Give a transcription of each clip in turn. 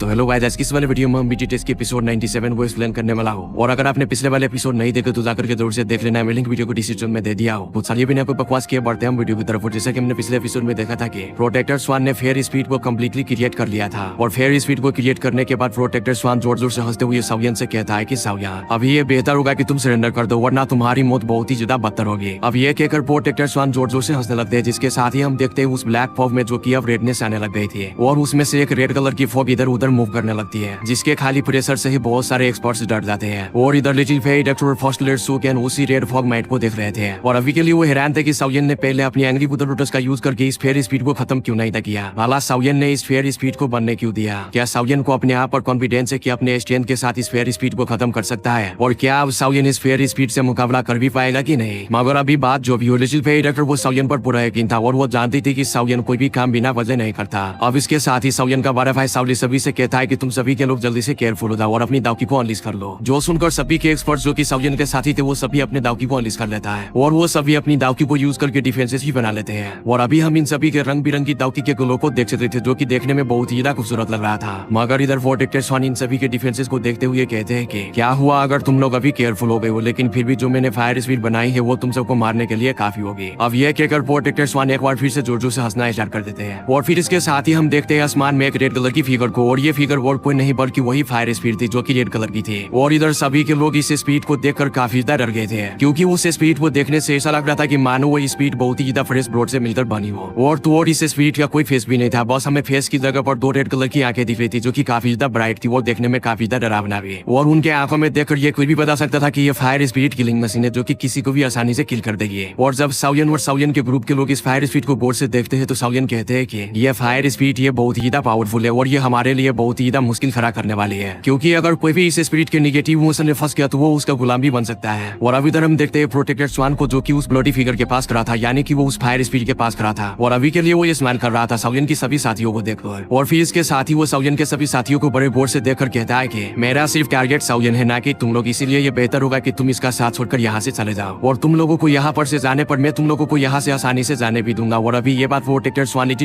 तो hello guys, आज किस वाले वीडियो में हम बीटी टेस्ट के एपिसोड 97 को एक्सप्लेन करने वाला हूँ। और अगर आपने पिछले वाले एपिसोड नहीं देखे तो जाकर के जरूर से देख लेना है। मैं लिंक वीडियो को डिस्क्रिप्शन में दे दिया हूँ। तो चलिए बिना कोई बकवास किए बढ़ते हम वीडियो की तरफ। जैसा कि हमने पिछले एपिसोड में देखा था कि प्रोटेक्टर स्वान ने फेयर स्पीड को कम्प्लीटली क्रिएट कर लिया था। और फेयर स्पीड को क्रिएट करने के बाद प्रोटेक्टर स्वान जोर जोर से हंसते हुए सावियन से कहता है कि सावियन, अभी ये बेहतर होगा कि तुम सरेंडर कर दो, वरना तुम्हारी मौत बहुत ही ज्यादा बदतर होगी। अब ये कहकर प्रोटेक्टर स्वान जोर जोर से हंसने लगते हैं, जिसके साथ ही हम देखते हैं उस ब्लैक फॉग में जो कि अब रेडनेस आने लग गई थी और उसमें से एक रेड कलर की फॉग इधर उधर मूव करने लगती है, जिसके खाली प्रेशर से ही बहुत सारे एक्सपर्ट्स डर जाते हैं। और इधर लिटिल फेई डॉक्टर फॉस्टलर सुकेन उसी रेड फॉग माइट को देख रहे थे और अभी के लिए वो हैरान थे कि सावियन ने पहले अपनी एंग्री बुदर लोटस का यूज करके इस फेयर स्पीड को खत्म क्यों नहीं था किया। भला सावियन ने इस फेयर स्पीड को बनने क्यों दिया? क्या सावियन को अपने आप पर कॉन्फिडेंस है कि अपने स्ट्रेंथ के साथ इस फेयर स्पीड को खत्म कर सकता है? और क्या अब सावियन इस फेयर स्पीड से मुकाबला कर भी पाएगा कि नहीं? मगर अभी बात जो भी हो, लिटिल फेई डॉक्टर वो सावियन पर पूरा यकीन था और वो जानती थी कि सावियन कोई भी काम बिना वजह नहीं करता। अब इसके साथ ही सावियन का बड़ा भाई सावली सभी से कहता है कि तुम सभी के लोग जल्दी से केयरफुल हो जाओ और अपनी दावकी को अनलिस्ट कर लो। जो सुनकर सभी के एक्सपर्ट्स जो कि सावियन के साथी थे वो सभी अपने दावकी को अनलिस्ट कर लेता है और वो सभी अपनी दावकी को यूज करके डिफेंसेस भी बना लेते हैं। और अभी हम इन सभी के रंग बिरंगी दावकी के गोलों को देख सकते थे, जो कि देखने में बहुत ही ज्यादा खूबसूरत लग रहा था। मगर इधर प्रोटेक्टर स्वान इन सभी के डिफेंसेस को देखते हुए कहते हैं कि क्या हुआ अगर तुम लोग अभी केयरफुल हो गए हो, लेकिन फिर भी जो मैंने फायर स्पीड बनाई है वो तुम सबको मारने के लिए काफी होगी। अब यह कहकर प्रोटेक्टर स्वान एक बार फिर से जोर जोर से हंसना स्टार्ट कर देते हैं और फिर इसके साथ ही हम देखते हैं आसमान में एक रेड कलर की फिगर को, और ये फिगर और कोई नहीं बल्कि वही फायर स्पीड थी जो कि रेड कलर की थी। और इधर सभी के लोग इस स्पीड को देखकर काफी ज्यादा डर गए थे, क्योंकि उस स्पीड को देखने से ऐसा लग रहा था कि मानो वो स्पीड बहुत ही ज्यादा फ्रेश ब्रोड से मिलकर बनी हो। और तो और इस स्पीड का कोई फेस भी नहीं था, बस हमें फेस की जगह पर दो रेड कलर की आंखें दिख रही थी जो कि काफी ज्यादा ब्राइट थी और देखने में काफी ज्यादा डरावना भी। और उनके आंखों में देखकर ये कोई भी बता सकता था कि ये फायर स्पीड किलिंग मशीन है जो कि किसी को भी आसानी से किल कर देगी। और जब सावियन और सावियन के ग्रुप के लोग इस फायर स्पीड को गौर से देखते हैं तो सावियन कहते हैं कि ये फायर स्पीड ये बहुत ही ज्यादा पावरफुल है और ये हमारे लिए बहुत ही ज्यादा मुश्किल खड़ा करने वाली है, क्योंकि अगर कोई भी इस स्पीड के नेगेटिव इमोशन में फंस गया तो वो उसका गुलाम भी बन सकता है। और अभी इधर हम देखते हैं प्रोटेक्टर स्वान को जो कि उस ब्लडी फिगर के पास खड़ा था, यानी कि वो उस फायर स्पीड के पास खड़ा था और अभी के लिए वो ये स्माइल कर रहा था सावियन की सभी साथियों को देखकर। और फिर इसके साथ ही वो सावियन के सभी साथियों को बड़े गौर से देखकर कहता है कि मेरा सिर्फ टारगेट सावियन है, ना कि तुम लोग, इसीलिए ये बेहतर होगा कि तुम इसका साथ छोड़कर यहाँ से चले जाओ और तुम लोगों को यहाँ पर से जाने पर मैं तुम लोगों को यहाँ से आसानी से जाने भी दूंगा। और अभी ये बात प्रोटेक्टर स्वान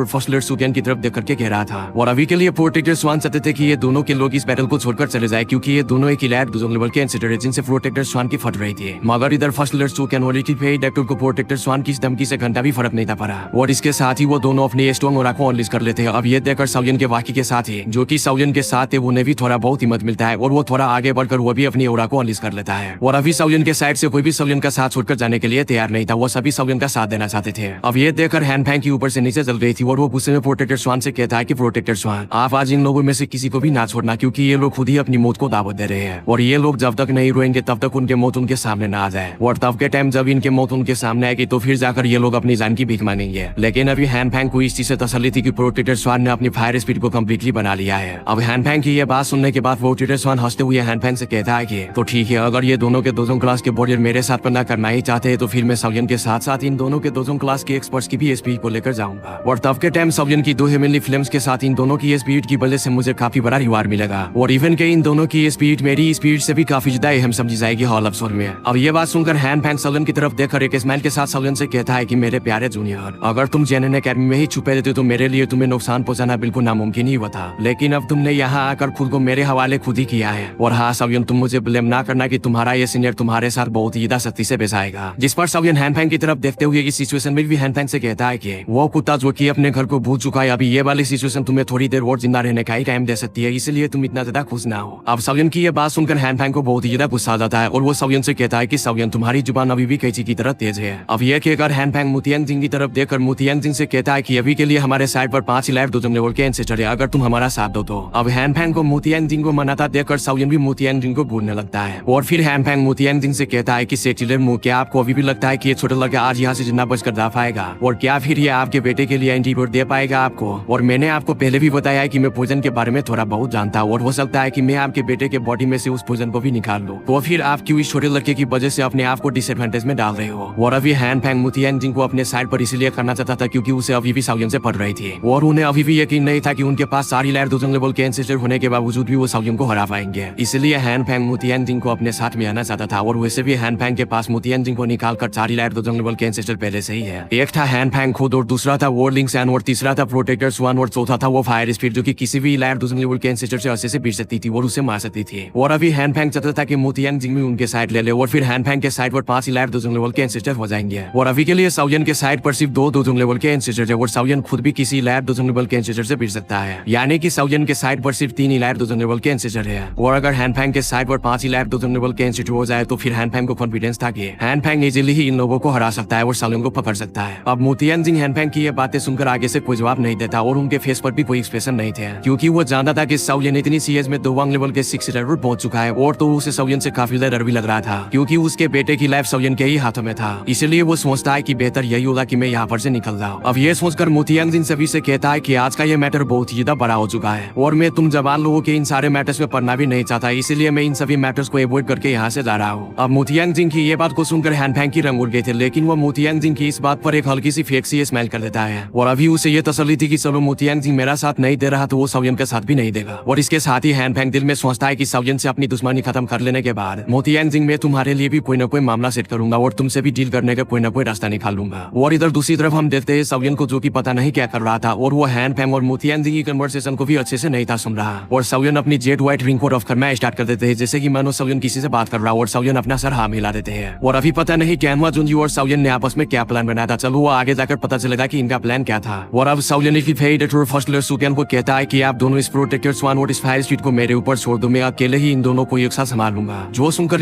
फॉस्टलर सुकेन की तरफ देख करके कह रहा था। और अभी के लिए प्रोटेक्टर स्वान चाहते थे कि ये दोनों के लोग इस बैटल को छोड़कर चले जाए, क्योंकि ये दोनों एक इलाइट लेवल के एंसेस्टर है जिनसे प्रोटेक्टर स्वान की फट रही थी। मगर इधर फॉस्टलर सुकेन और डॉक्टर को प्रोटेक्टर स्वान की इस धमकी से घंटा भी फर्क नहीं था पड़ा और इसके साथ ही वो दोनों अपनी स्ट्रॉन्ग और आंखों अनलिस्ट कर लेते हैं। अब ये देखकर सावियन के बाकी के साथ ही जो कि सावियन के साथ है उन्हें भी थोड़ा बहुत हिम्मत मिलता है और वो थोड़ा आगे बढ़कर वो भी अपनी ओरा को अनलिस्ट कर लेता है। और अभी सावियन के साइड से कोई भी सावियन का साथ छोड़कर जाने के लिए तैयार नहीं था, वो सभी सावियन का साथ देना चाहते थे। अब ये देखकर हैंड फैंग की ऊपर से नीचे चल रही थी और वो गुस्से में प्रोटेक्टर स्वान से कहता है कि प्रोटेक्टर स्वान, आप आज इन लोगों में से किसी को भी ना छोड़ना, क्योंकि ये लोग खुद ही अपनी मौत को दावत दे रहे हैं और ये लोग जब तक नहीं रोएंगे तब तक उनके मौत उनके सामने ना आ जाए। और तब के टाइम जब इनके मौत उनके सामने आएगी तो फिर जाकर ये लोग अपनी जान की भीख मांगेंगे। लेकिन अभी हैंड फैंग को इस चीज से तसल्ली थी कि प्रोटेक्टर स्वान ने अपनी फायर स्पीड को कम्प्लीटली बना लिया है। अब हैंड फैंग की ये बात सुनने के बाद प्रोटेक्टर स्वान हंसते हुए हैंड फैंग से कहता है कि तो ठीक है, अगर ये दोनों के दोनों क्लास के वॉरियर मेरे साथ पन्ना करना ही चाहते हैं तो फिर मैं सावियन के साथ साथ इन दोनों के दोनों क्लास के एक्सपर्ट्स की भी स्पीड को लेकर जाऊंगा। और तब के टाइम सावियन की दो हेवनली फ्लेम्स के साथ इन दोनों की स्पीड की वजह से मुझे काफी बड़ा रिवार्ड मिलेगा और इवन के इन दोनों की स्पीड मेरी स्पीड से भी काफी ज्यादा अहम समझी जाएगी हॉल ऑफ सोल में। अब ये बात सुनकर हैंड फैंग सावियन की तरफ देखकर एक स्माइल के साथ सावियन से कहता है कि मेरे प्यारे जूनियर, अगर तुम जेनन एकेडमी में ही छुपे रहते तो मेरे लिए तुम्हें नुकसान पहुंचाना बिल्कुल नामुमकिन ही हुआ था, लेकिन अब तुमने यहाँ आकर खुद को मेरे हवाले खुद ही किया है। और हाँ सावियन, तुम मुझे ब्लेम ना करना कि तुम्हारा ये सीनियर तुम्हारे साथ बहुत ही ज्यादा सख्ती से पेश आएगा। जिस पर सावियन हैंड फैंग की तरफ देखते हुए इस सिचुएशन में भी हैंड फैंग से कहता है कि वो कुत्ता जो कि अपने घर को भूल चुका है, अभी ये वाली सिचुएशन तुम्हें थोड़ी देर और जिंदा रहने का ही टाइम दे सकती है, इसलिए तुम इतना ज्यादा खुश ना हो। अब सावियन की ये बात सुनकर हैंड फैंग को बहुत ही ज्यादा गुस्सा आ जाता है और वो सावियन से कहता है कि सावियन, तुम्हारी जुबान अभी भी कैंची की तरह तेज है। अब ये कहकर हैंड फैंग मुतियांग जिंग की तरफ देखकर मुतियांग जिंग से कहता है कि अभी के लिए हमारे साइड पर 5 इलाइट दोजम लेवल के एंसेस्टर है, अगर तुम हमारा साथ दो तो। अब हैंड फैंग को मुतियांग जिंग को मनाता देखकर सावियन भी मुतियांग जिंग को भूलने लगता है और फिर हैंड फैंग मुतियांग जिंग से कहता है कि सेक्सिलर मुंह, क्या आपको अभी भी लगता है कि ये छोटा लड़का आज यहाँ से जिंदा बचकर जा पाएगा? और क्या फिर ये आपके बेटे के लिए एंटीडोट दे पाएगा आपको? और मैंने आपको पहले भी बताया है कि मैं पोजन के बारे में थोड़ा बहुत जानता हूँ और हो सकता है कि मैं आपके बेटे के बॉडी में से उस पोजन को भी निकाल लूं, तो फिर आप क्यों इस छोटे लड़के की वजह से अपने आप को डिसएडवांटेज में डाल रहे हो? और अभी हैंड फैंग मुतियांग जिंग को अपने साइड पर इसलिए करना चाहता था क्योंकि उसे अभी भी सावियन से पढ़ रही थी और उन्हें अभी भी यकीन नहीं था कि उनके पास सारी लायर दोजन लेवल के एंसेस्टर होने के बावजूद भी वो सावियन को हरा पाएंगे। इसलिए हैंड फैंग मुतियांग जिंग को अपने साथ में आना चाहता था और वैसे भी हैंड फैंग के पास मुतियांग जिंग को निकाल कर सारी लायर दोजन लेवल के एंसेस्टर पहले से ही है। एक था हैंड फैंग खुद और दूसरा था वॉर्लिंग सैन और तीसरा था प्रोटेक्टर स्वान और चौथा था वो फायर स्पीड जो कि किसी भी इलायर दूसरे लेवल के एंसेस्टर से अच्छे से पीट सकती थी और उसे मार सकती थी। और अभी हैन फैंग चाहता था कि मोतियांग जिंगमी उनके साइड ले ले और फिर हैन फैंग के साइड पर 5 इलायर दूसरे लेवल के एंसेस्टर हो जाएंगे। और अभी के लिए साउयन के साइड पर सिर्फ 2 दूसरे लेवल के एंसेस्टर है और साउयन खुद भी किसी इलायर दूसरे लेवल के एंसेस्टर से पीट सकता है, यानी कि साउयन के साइड पर सिर्फ 3 इलायर दूसरे लेवल के एंसेस्टर है। और अगर हैन फैंग के साइड पर 5 इलायर दूसरे लेवल के एंसेस्टर हो जाए तो फिर हैन फैंग को कॉन्फिडेंस था कि हैन फैंग इजीली ही इन लोगों को हरा सकता है और साउयन को पकड़ सकता है। अब मोतियांग जिंग हैन फैंग की ये बातें सुनकर आगे से कोई जवाब नहीं देता और उनके फेस पर भी कोई एक्सप्रेशन नहीं थे, क्योंकि वो जानता था कि साउयन इतनी सीएस में दोवांग लेवल के 6 स्टार पहुंच चुका है और तो उसे साउयन से काफी ज्यादा डर भी लग रहा था, क्योंकि उसके बेटे की लाइफ साउयन के ही हाथों में था। इसलिए वो सोचता है कि बेहतर यही होगा कि मैं यहाँ पर से निकल जाऊँ। अब ये सोचकर मोतियांग जिन सभी से कहता है कि आज का ये मैटर बहुत ही ज्यादा बड़ा हो चुका है और मैं तुम जवान लोगों के इन सारे मैटर्स में पढ़ना भी नहीं चाहता, इसलिए मैं इन सभी मैटर्स को अवॉइड करके यहाँ से जा रहा हूँ। अब मोतियांग जिंग की ये बात को सुनकर हैन फैंग की रंग उड़ गए थे, लेकिन वो मोतियांग जिंग की इस बात पर एक हल्की सी फेक सी स्माइल कर देता है। और अभी उसे ये तसल्ली थी कि चलो मोतियांग जिंग मेरा साथ नहीं दे रहा तो वो साउयन का साथ भी नहीं देगा। और इसके साथ ही हैन फैंग दिल में सोचता है कि साउयन से अपनी दुश्मनी खत्म कर लेने के बाद मोतियांग जिंग में तुम्हारे लिए भी कोई न कोई मामला सेट करूंगा और तुमसे भी डील करने का कोई न कोई रास्ता निकालूंगा। और इधर दूसरी तरफ हम देखते हैं साउयन को, जो कि पता नहीं क्या कर रहा था और वो हैन फैंग और मोतियांग जिंग की कन्वर्सेशन को भी अच्छे से नहीं था सुन रहा। और साउयन अपनी जेट व्हाइट रिंग को रफ करना स्टार्ट कर देते हैं, जैसे कि मानो साउयन किसी से बात कर रहा और साउयन अपना सर हाँ मिला देते हैं। और अभी पता नहीं कैनवा जुनजी और साउयन ने आपस में क्या प्लान बनाया था, चलो वो आगे जाकर पता चलेगा कि इनका प्लान क्या था। और अब साउयन फर्स्ट सुकेन को कहता है कि आप दोनों इस प्रोटेक्टर स्वान और इस फायर स्ट्रीट को मेरे ऊपर छोड़ दो, मैं अकेले ही इन दोनों को एक साथ संभाल लूंगा। जो सुनकर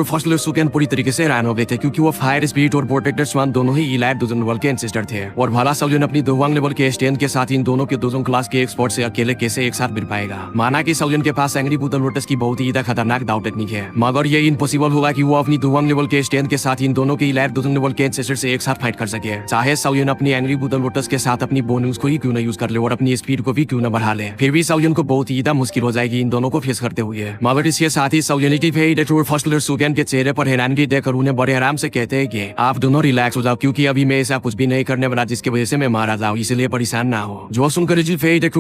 फर्स्ट सुकेन पूरी तरीके से हैरान हो गए थे, क्योंकि वो फायर स्पीड और प्रोटेक्टर स्वान दोनों ही इलायर दूसरे लेवल के एंसेस्टर थे। और भला साउयन अपनी दोवांग लेवल के स्ट्रेंथ के साथ इन दोनों के दूसरों क्लास के एक्सपर्ट से अकेले कैसे एक साथ मिल पाएगा। माना कि साउयन के पास एंग्री बुदन लोटस की बहुत ही ज्यादा खतरनाक दाव टेक्निक है, मगर ये इम्पॉसिबल होगा कि वो अपनी दोवांग लेवल के स्ट्रेंथ के साथ इन दोनों के इलायर दूसरे लेवल के एंसेस्टर से एक साथ फाइट कर सके, चाहे साउयन अपनी एंग्री बुदन लोटस के साथ अपनी बोनस को ही क्यों न यूज कर ले और अपनी स्पीड को भी क्यों न बढ़ा ले, फिर भी साउयन को बहुत ही ज्यादा मुश्किल हो जाएगी इन दोनों को फेस करते हुए। मगर इसके साथ ही साउयन फर्स्ट सुकेन के चेहरे पर हैरानगी देखकर उन्हें बड़े आराम से कहते हैं कि आप दोनों रिलैक्स हो जाओ, क्योंकि अभी मैं ऐसा कुछ भी नहीं करने वाला जिसकी वजह से मैं मारा जाऊँ, इसलिए परेशान ना हो। जो सुनकर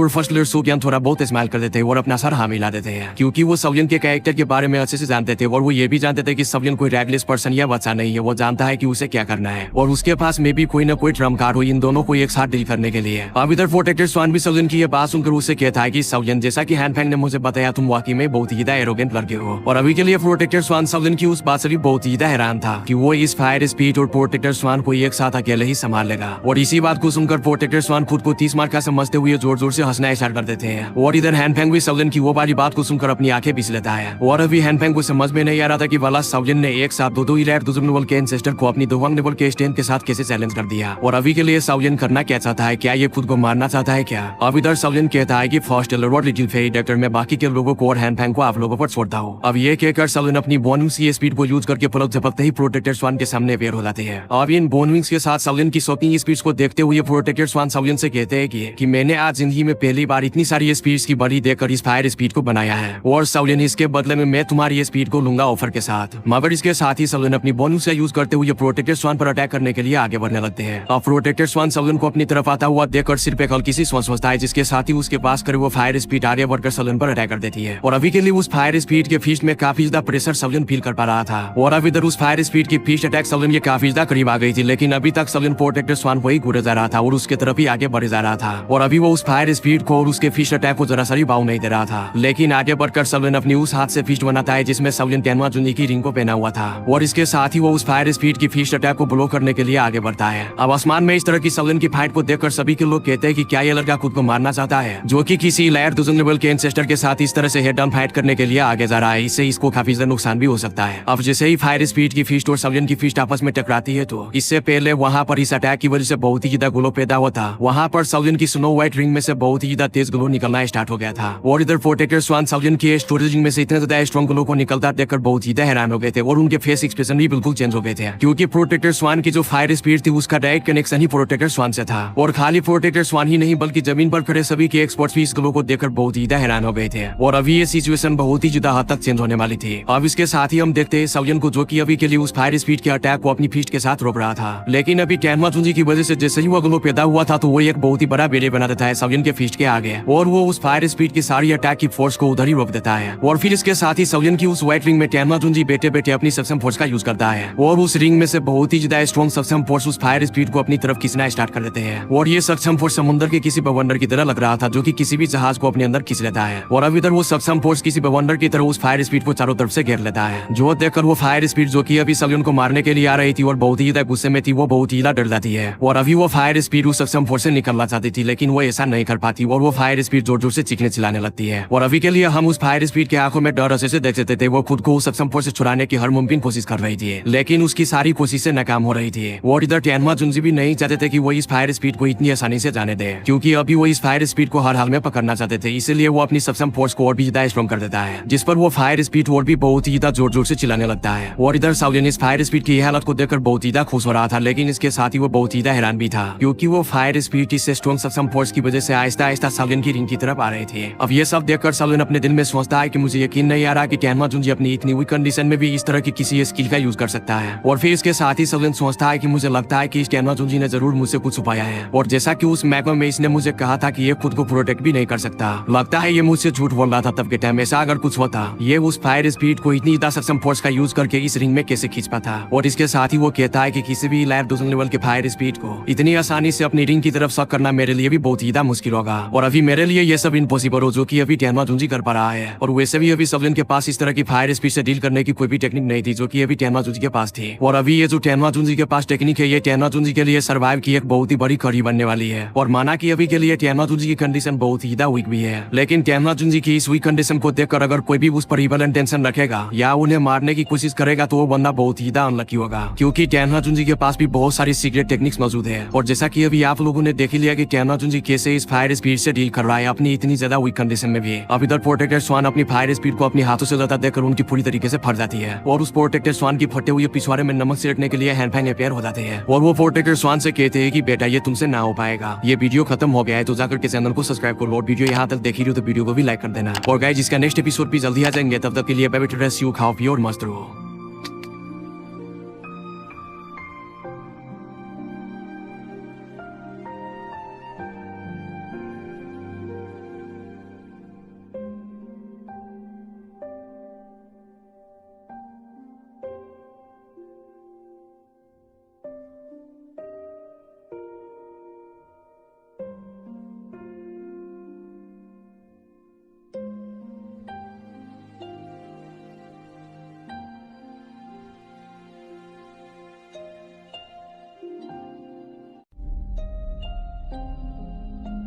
फर्स्ट सुकेन थोड़ा बहुत स्माइल कर देते हैं और अपना सर हाँ मिला देते हैं, क्योंकि वो साउयन के कैरेक्टर के बारे में अच्छे से जानते थे और वो ये भी जानते थे कि साउयन कोई रेगलेस पर्सन या बच्चा नहीं है, वो जानता है कि उसे क्या करना है और उसके पास में भी कोई न कोई ट्रम्प कार्ड हो इन दोनों को एक साथ डील करने के लिए। अब इधर प्रोटेक्टर स्वान भी साउयन की ये बात सुनकर उसे कहता है कि साउयन, जैसा कि हैन फैंग ने मुझे बताया तुम वाकई में बहुत ही ज्यादा एरोगेंट लड़के हो। और अभी के लिए प्रोटेक्टर स्वान साउयन की उस बात से भी बहुत ही ज्यादा हैरान था कि वो इस फायर स्पीड और प्रोटेक्टर स्वान को एक साथ अकेले ही संभाल लेगा। और इसी बात को सुनकर प्रोटेक्टर स्वान खुद को 30 मार का समझते हुए जोर जोर से हंसना स्टार्ट कर देते हैं। और इधर हैन फैंग भी साउयन की वो वाली बात को सुनकर अपनी आंखें पीस लेता है। और अभी हैन फैंग को समझ में नहीं आ रहा था कि वाला साउयन ने एक साथ दो इलायर दूसरे लेवल के एंसेस्टर को अपनी दोवांग लेवल के स्ट्रेंथ के साथ कैसे चैलेंज कर दिया। और अभी के लिए साउयन करना क्या चाहता है, क्या ये खुद को मारना चाहता है क्या। अब इधर साउयन कहता है कि फर्स्ट और लिटिल फेरी डॉक्टर में बाकी के लोगों को और हैन फैंग को आप लोगों पर छोड़ता हूँ। अब ये कहकर साउयन अपनी बोनविंग्स की स्पीड को यूज करके पलक झपकते ही प्रोटेक्टर स्वान के सामने अपेयर हो जाते हैं। अब इन बोनविंग्स के साथ साउयन की शॉकिंग स्पीड को देखते हुए प्रोटेक्टर स्वान साउयन से कहते हैं कि मैंने आज जिंदगी में पहली बार इतनी सारी स्पीड की बड़ी देखकर इस फायर स्पीड को बनाया है और साउयन इसके बदले में मैं तुम्हारी स्पीड को लूंगा ऑफर के साथ। मगर इसके साथ ही साउयन अपनी बोनविंग्स का यूज करते हुए प्रोटेक्टर स्वान पर अटैक करने के लिए आगे बढ़ने लगते हैं। अब प्रोटेक्टर स्वान साउयन को अपनी तरफ आता हुआ देखकर सिर पे हल्की सी सांस बसता है, जिसके साथ ही उसके पास कर वो फायर स्पीड आगे बढ़कर साउयन पर अटैक कर देती है। और अभी के लिए उस फायर स्पीड के फिस्ट में काफी ज्यादा प्रेशर साउयन फील कर पा रहा था। और अब इधर उस फायर स्पीड की फिस्ट अटैक साउयन के काफी ज्यादा करीब आ गई थी, लेकिन अभी तक साउयन प्रोटेक्टर स्वान वही घूरे जा रहा था और उसके तरफ ही आगे बढ़े जा रहा था। और अभी वो उस फायर स्पीड को और उसके फिस्ट अटैक को जरा सा भी बाउ नहीं दे रहा था। लेकिन आगे बढ़कर साउयन अपनी उस हाथ से फिस्ट बनाता है जिसमें साउयन कैनवा जुनी की रिंग को पहना हुआ था और इसके साथ ही वो उस फायर स्पीड की फिस्ट अटैक को ब्लॉक करने के लिए आगे बढ़ता है। अब आसमान में इस तरह की साउयन की फाइट को देखकर सभी के लोग कहते हैं कि क्या ये लड़का खुद को मारना चाहता है, जो कि किसी लायर दूसरे लेवल के एंसेस्टर के साथ इस तरह से हेड डाउन फाइट करने के लिए आगे जा रहा है, इससे इसको काफी ज्यादा नुकसान भी हो सकता है। अब जैसे ही फायर स्पीड की फिस्ट और साउयन की फिस्ट आपस में टकराती है तो इससे पहले वहाँ पर इस अटैक की वजह से बहुत ही ज्यादा ग्लो पैदा हुआ था। वहाँ पर साउयन की स्नो व्हाइट रिंग में से बहुत ही ज्यादा तेज ग्लो निकलना स्टार्ट हो गया था। और इधर प्रोटेक्टर स्वान साउयन की स्टोरेज में से इतने ज्यादा स्ट्रॉन्ग ग्लो को निकलता देखकर बहुत ही हैरान हो गए थे और उनके फेस एक्सप्रेशन भी बिल्कुल चेंज हो गए थे, क्योंकि प्रोटेक्टर स्वान की जो फायर स्पीड थी उसका डायरेक्ट कनेक्शन ही प्रोटेक्टर स्वान से था। और खाली प्रोटेक्टर स्वान ही नहीं बल्कि जमीन पर खड़े सभी के एक्सपर्ट्स भी इस ग्लो को देखकर बहुत ही हैरान हो गए थे। और अभी ये सिचुएशन बहुत ही ज्यादा हद तक चेंज होने वाली थी। अब इसके साथ ही हम देखते हैं साउयन को, जो कि अभी के लिए उस फायर स्पीड के अटैक को अपनी फिस्ट के साथ रोक रहा था। लेकिन अभी कैनवा चुंजी की वजह से जैसे ही वो ग्लो पैदा हुआ था तो वो एक बहुत ही बड़ा बेड़े बना देता है साउयन के फिस्ट के आगे और वो उस फायर स्पीड की सारी अटैक की फोर्स को उधर ही रोक देता है। और फिर इसके साथ ही साउयन की उस व्हाइट रिंग में कैनवा चुंजी बैठे बैठे अपनी सक्षम फोर्स का यूज करता है और उस रिंग में से बहुत ही ज्यादा स्ट्रॉन्ग सक्षम फोर्स उस फायर स्पीड को अपनी तरफ खींचना स्टार्ट कर देते हैं। और ये सक्षम फोर्स समुद्र के किसी बवंडर की तरह लग रहा रहा था जो कि किसी भी जहाज को अपने अंदर खींच लेता है। और अब इधर वो सक्षम फोर्स किसी बवंडर की तरह उस फायर स्पीड को चारों तरफ से घेर लेता है, जो देखकर वो फायर स्पीड जो कि अभी सलियन को मारने के लिए आ रही थी और बहुत ही ज्यादा गुस्से में थी, वो बहुत ही ज्यादा डर जाती है। और अभी वो फायर स्पीड उस सक्षम फोर्स से निकलना चाहती थी, लेकिन वो ऐसा नहीं कर पाती और वो फायर स्पीड जोर जोर से चीखने चिल्लाने लगती है। और अभी के लिए हम उस फायर स्पीड के आंखों में डर ऐसे से देख सकते थे, वो खुद को उस सक्षम फोर्स से छुड़ाने की हर मुमकिन कोशिश कर रही थी, लेकिन उसकी सारी कोशिशें नाकाम हो रही थी। और इधर टियानमा जुंजी भी नहीं चाहते थे कि वो इस फायर स्पीड को इतनी आसानी से जाने दे, क्योंकि अभी वो इस फायर स्पीड को हर हाल में पकड़ना चाहते थे। इसलिए वो अपनी सक्षम फोर्स को और भी ज्यादा स्ट्रॉन्ग कर देता है, जिस पर वो फायर स्पीड और भी बहुत ही ज्यादा जोर जोर से चिल्लाने लगता है। और इधर साउलिन इस फायर स्पीड की हालत को देखकर बहुत ही ज्यादा खुश हो रहा था, लेकिन इसके साथ ही वो बहुत ही ज्यादा हैरान भी था, क्योंकि वो फायर स्पीड की स्ट्रॉन्ग सक्षम फोर्स की वजह से आहिस्ता आहिस्ता साउलिन की रिंग की तरफ आ रहे थे। अब ये सब देखकर साउलिन अपने दिल में सोचता है कि मुझे यकीन नहीं आ रहा कि टियानमा जुंजी अपनी इतनी वीक कंडीशन में भी इस तरह की किसी स्किल का यूज कर सकता है। और फिर इसके साथ ही साउलिन सोचता है कि मुझे लगता है कि इस टियानमा जुंजी ने जरूर मुझसे कुछ छुपाया है, और जैसा कि उस मैगमा में इसने मुझे कहा था कि ये खुद को प्रोटेक्ट भी नहीं कर सकता, लगता है ये मुझसे झूठ बोल रहा था तब के टाइम। ऐसा अगर कुछ होता, ये उस फायर स्पीड को इतनी ज्यादा सक्षम फोर्स का यूज करके इस रिंग में कैसे खींच पाता। और इसके साथ ही वो कहता है कि किसी भी लाइव दूसरे लेवल के फायर स्पीड को इतनी आसानी से अपनी रिंग की तरफ शक करना मेरे लिए भी बहुत ही ज्यादा मुश्किल होगा, और अभी मेरे लिए ये सब इम्पॉसिबल हो जो कि अभी टियानमा जुंजी कर पा रहा है। और वैसे भी अभी सलियन के पास इस तरह की फायर स्पीड से डील करने की कोई भी टेक्निक नहीं थी जो कि अभी टियानमा जुंजी के पास थी। और अभी ये जो टियानमा जुंजी के पास टेक्निक है, ये टियानमा जुंजी के लिए सर्वाइव की एक बहुत ही बड़ी कड़ी बनने वाली है। और माना कि अभी के लिए टियानमा जुंजी की कंडीशन बहुत ही ज्यादा वीक भी है, लेकिन टियानमा जुंजी की इस वीक कंडीशन को देखकर अगर कोई भी उस पर इवल इंटेंशन रखेगा या उन्हें मारने की कोशिश करेगा तो वो बंदा बहुत ही ज्यादा अनलकी होगा, क्योंकि टियानमा जुंजी के पास भी बहुत सारी सीक्रेट टेक्निक्स मौजूद है। और जैसा कि अभी आप लोगों ने देख ही लिया कि टियानमा जुंजी कैसे इस फायर स्पीड से डील कर रहा है अपनी इतनी ज्यादा वीक कंडीशन में भी। अब इधर प्रोटेक्टेड स्वान अपनी फायर स्पीड को अपने हाथों से लता देकर उनकी पूरी तरीके से फट जाती है, और उस प्रोटेक्टेड स्वान की फटे हुए पिछवाड़े में नमक छिड़कने के लिए हैंडफैंग रिपेयर हो जाते हैं। और वो प्रोटेक्टेड स्वान से कहते हैं कि बेटा ये तुमसे ना हो पाएगा, ये वीडियो खत्म हो गया है तो जाकर के चैनल को सब्सक्राइब करो, और वीडियो यहाँ तक देखी रही हो तो वीडियो को भी लाइक कर देना। और गाइस जिसका नेक्स्ट एपिसोड भी जल्दी आ जाएंगे, तब तक के लिए बाय बाय, सी यू, खाओ पियो और मस्त रहो।